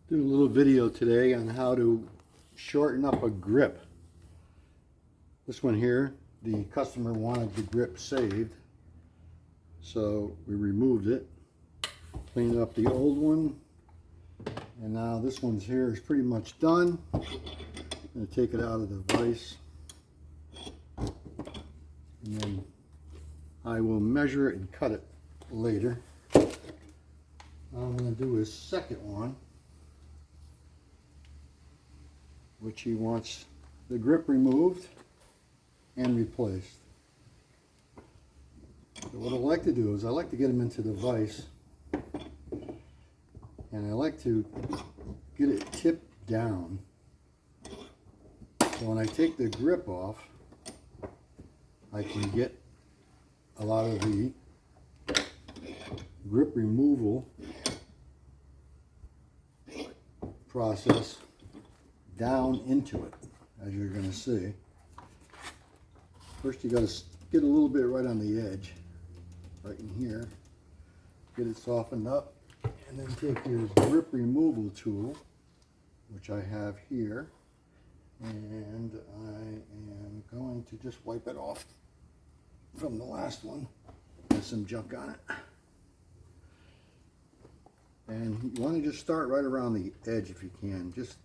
Do a little video today on how to shorten up a grip. This one here, the customer wanted the grip saved, so we removed it, cleaned up the old one, and now this one's here is pretty much done. I'm going to take it out of the vise, and then I will measure it and cut it later. What I'm going to do is second one, which he wants the grip removed and replaced. So what I like to do is I like to get them into the vise, and I like to get it tipped down. So when I take the grip off, I can get a lot of the grip removal process down into it, as you're going to see. First you got to get a little bit right on the edge, right in here, get it softened up, and then take your grip removal tool, which I have here, and I am going to just wipe it off from the last one. There's some junk on it. And you want to just start right around the edge if you can. Just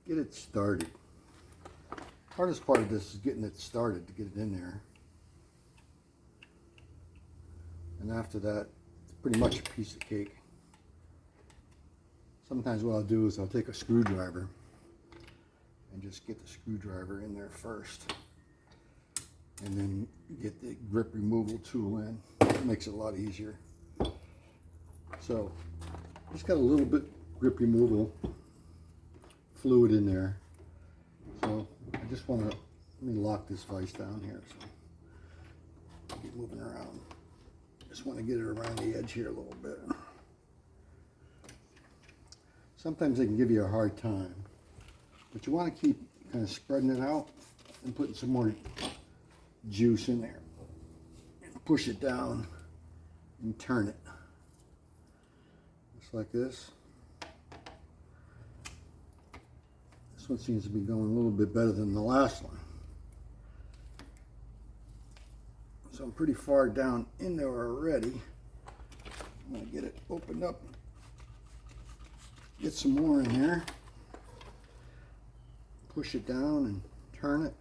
get it started. Hardest part of this is getting it started, to get it in there. And after that, it's pretty much a piece of cake. Sometimes what I'll do is I'll take a screwdriver and just get the screwdriver in there first, and then get the grip removal tool in. It makes it a lot easier. So just got a little bit grip removal fluid in there. So I just want to, let me lock this vise down here. So keep moving around. Just want to get it around the edge here a little bit. Sometimes they can give you a hard time, but you want to keep kind of spreading it out and putting some more juice in there. And push it down and turn it. Just like this. This one seems to be going a little bit better than the last one. So I'm pretty far down in there already. I'm going to get it opened up. Get some more in there. Push it down and turn it.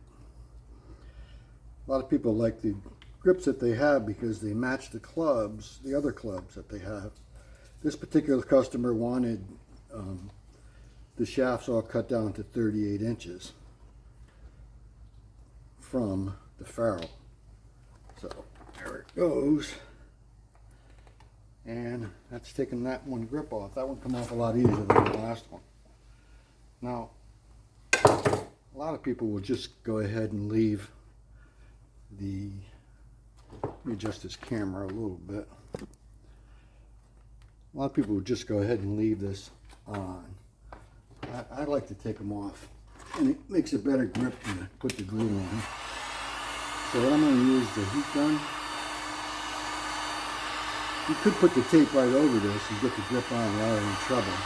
A lot of people like the grips that they have because they match the clubs, the other clubs that they have. This particular customer wanted the shafts all cut down to 38 inches from the ferrule. So there it goes. And that's taking that one grip off. That one come off a lot easier than the last one. Now, a lot of people will just go ahead and leave the, let me adjust this camera a little bit. A lot of people will just go ahead and leave this on. I like to take them off, and it makes a better grip to put the glue on. So what I'm going to use the heat gun. You could put the tape right over this and get the grip on without any trouble.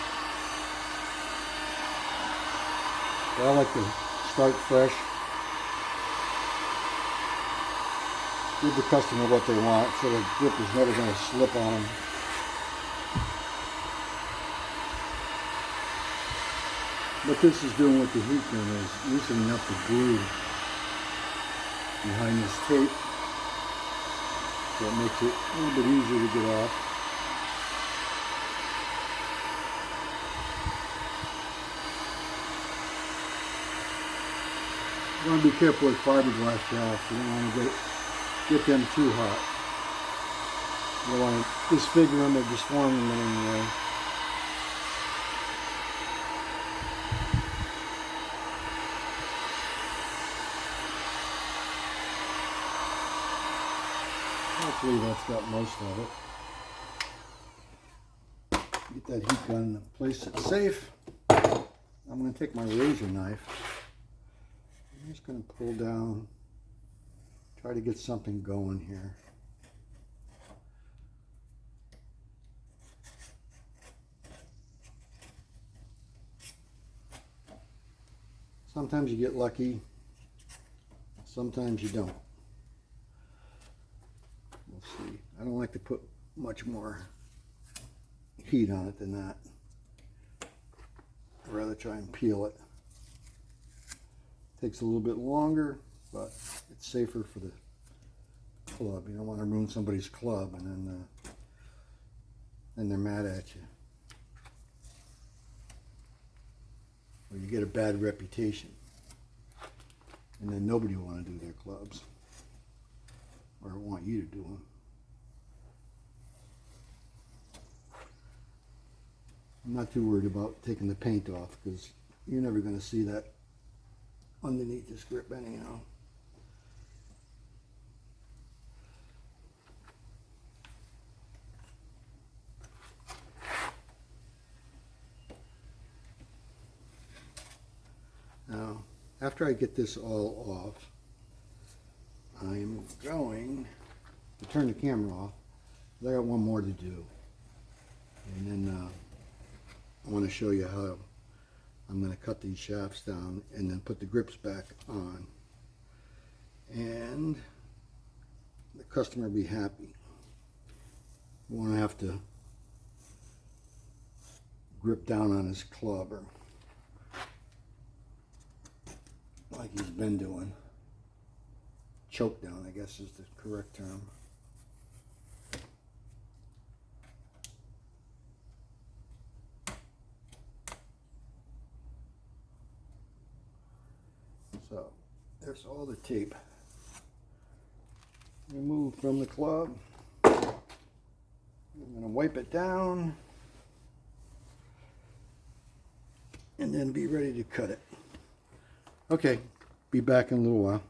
But I like to start fresh. Give the customer what they want so the grip is never going to slip on them. What this is doing with the heat gun is loosening up the glue behind this tape. So it makes it a little bit easier to get off. You want to be careful with fiberglass shafts. You don't want to get them too hot. You don't want to disfigure them or disform them in any way. Hopefully that's got most of it. Get that heat gun in a place that's safe. I'm going to take my razor knife. I'm just going to pull down, try to get something going here. Sometimes you get lucky, sometimes you don't. We'll see. I don't like to put much more heat on it than that. I'd rather try and peel it. Takes a little bit longer, but it's safer for the club. You don't want to ruin somebody's club and then they're mad at you. Or you get a bad reputation. And then nobody will want to do their clubs. Or want you to do them. I'm not too worried about taking the paint off because you're never going to see that underneath this grip anyhow. Now, after I get this all off, I'm going to turn the camera off. I got one more to do. And then I want to show you how I'm going to cut these shafts down and then put the grips back on. And the customer will be happy. You won't have to grip down on his club or like he's been doing. Choke down, I guess is the correct term. So there's all the tape removed from the club. I'm going to wipe it down and then be ready to cut it. Okay, be back in a little while.